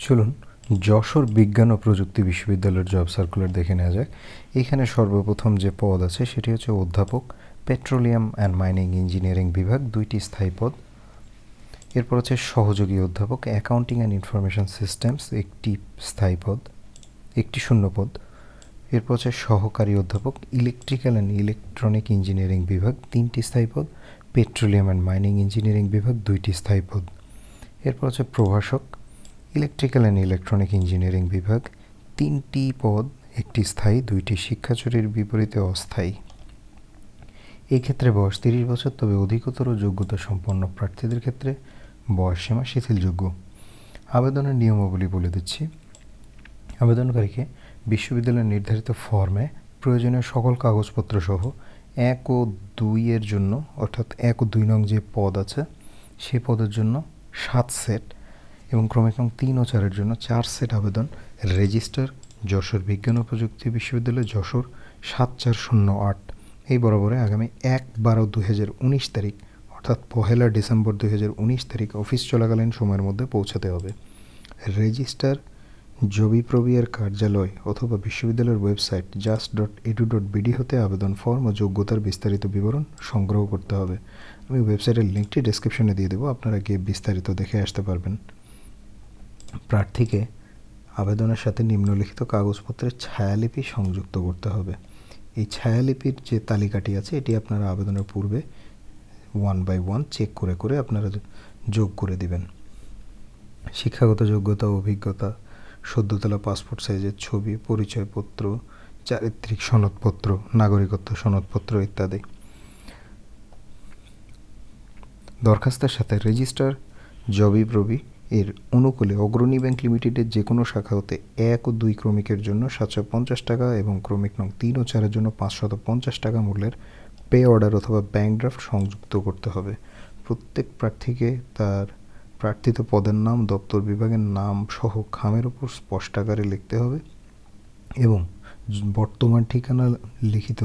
চলুন যশোর বিজ্ঞান ও প্রযুক্তি বিশ্ববিদ্যালয়ের জব সার্কুলার দেখে নেওয়া যাক। এখানে সর্বপ্রথম যে পদ আছে সেটি হচ্ছে অধ্যাপক, পেট্রোলিয়াম অ্যান্ড মাইনিং ইঞ্জিনিয়ারিং বিভাগ, 2টি স্থায়ী পদ। এরপর হচ্ছে সহযোগী অধ্যাপক, অ্যাকাউন্টিং অ্যান্ড ইনফরমেশন সিস্টেমস, একটি স্থায়ী পদ, একটি শূন্য পদ। এরপর হচ্ছে সহকারী অধ্যাপক, ইলেকট্রিক্যাল অ্যান্ড ইলেকট্রনিক ইঞ্জিনিয়ারিং বিভাগ, 3টি স্থায়ী পদ, পেট্রোলিয়াম অ্যান্ড মাইনিং ইঞ্জিনিয়ারিং বিভাগ, 2টি স্থায়ী পদ। এরপর হচ্ছে প্রভাষক, ইলেকট্রিক্যাল অ্যান্ড ইলেকট্রনিক ইঞ্জিনিয়ারিং বিভাগ, 3টি পদ, একটি স্থায়ী, 2টি শিক্ষাচুরির বিপরীতে অস্থায়ী। এই ক্ষেত্রে বয়স 30 বছর, তবে অধিকতর যোগ্যতা সম্পন্ন প্রার্থীদের ক্ষেত্রে বয়সসীমা শিথিলযোগ্য। আবেদনের নিয়মাবলী বলে দিচ্ছি। আবেদনকারীকে বিশ্ববিদ্যালয়ের নির্ধারিত ফর্মে প্রয়োজনীয় সকল কাগজপত্র সহ 1 ও 2 এর জন্য, অর্থাৎ 1 ও 2 নং যে পদ আছে সেই পদের জন্য 7 সেট এবং ক্রমিক নং 3 ও 4 এর জন্য 4 সেট আবেদন রেজিস্টার, যশোর বিজ্ঞান ও প্রযুক্তি বিশ্ববিদ্যালয়, যশোর 7408 এই বরাবরে আগামী 1/12/2019 তারিখ, অর্থাৎ 1 ডিসেম্বর 2019 তারিখ অফিস চলাকালীন সময়ের মধ্যে পৌঁছাতে হবে। রেজিস্টার জবিপ্রবির কার্যালয় অথবা বিশ্ববিদ্যালয়ের ওয়েবসাইট just.edu.bd হতে আবেদন ফর্ম ও যোগ্যতার বিস্তারিত বিবরণ সংগ্রহ করতে হবে। আমি ওয়েবসাইটের লিঙ্কটি ডেসক্রিপশনে দিয়ে দেবো, আপনারা গিয়ে বিস্তারিত দেখে আসতে পারবেন। প্রার্থীকে আবেদনের সাথে নিম্নলিখিত কাগজপত্রের ছায়ালিপি সংযুক্ত করতে হবে। এই ছায়ালিপির যে তালিকাটি আছে এটি আপনারা আবেদনের পূর্বে 1 by 1 চেক করে করে আপনারা যোগ করে দিবেন। শিক্ষাগত যোগ্যতা, অভিজ্ঞতা, সদ্য তোলা পাসপোর্ট সাইজের ছবি, পরিচয়পত্র, চারিত্রিক সনদপত্র, নাগরিকত্ব সনদপত্র ইত্যাদি। দরখাস্তের সাথে রেজিস্টার জবিপ্রবি এর অনুকূলে অগ্রণী ব্যাংক লিমিটেডের যে কোনো শাখা হতে 1 ও 2 ক্রমিকের জন্য 750 টাকা এবং ক্রমিক নং 3 ও 4 এর জন্য 550 টাকা মূল্যের পে অর্ডার অথবা ব্যাংক ড্রাফট সংযুক্ত করতে হবে। প্রত্যেক প্রার্থীকে তার প্রার্থিত পদের নাম, দপ্তর বিভাগের নাম সহ খামের উপর স্পষ্ট আকারে লিখতে হবে এবং বর্তমান ঠিকানা লিখিত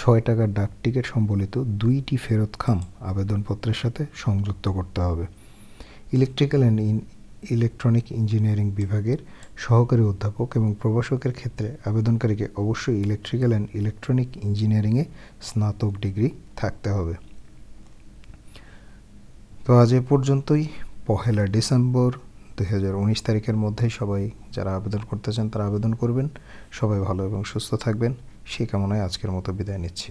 6 টাকার ডাক টিকিট সম্বলিত 2টি ফেরত খাম আবেদনপত্রের সাথে সংযুক্ত করতে হবে। ইলেকট্রিক্যাল অ্যান্ড ইলেকট্রনিক ইঞ্জিনিয়ারিং বিভাগের সহকারী অধ্যাপক এবং প্রভাষকের ক্ষেত্রে আবেদনকারীকে অবশ্যই ইলেকট্রিক্যাল অ্যান্ড ইলেকট্রনিক ইঞ্জিনিয়ারিংয়ে স্নাতক ডিগ্রি থাকতে হবে। তো আজ এ পর্যন্তই। 1 ডিসেম্বর 2019 তারিখের মধ্যেই সবাই যারা আবেদন করতে চান তারা আবেদন করবেন। সবাই ভালো এবং সুস্থ থাকবেন সেই কামনায় আজকের মতো বিদায় নিচ্ছি।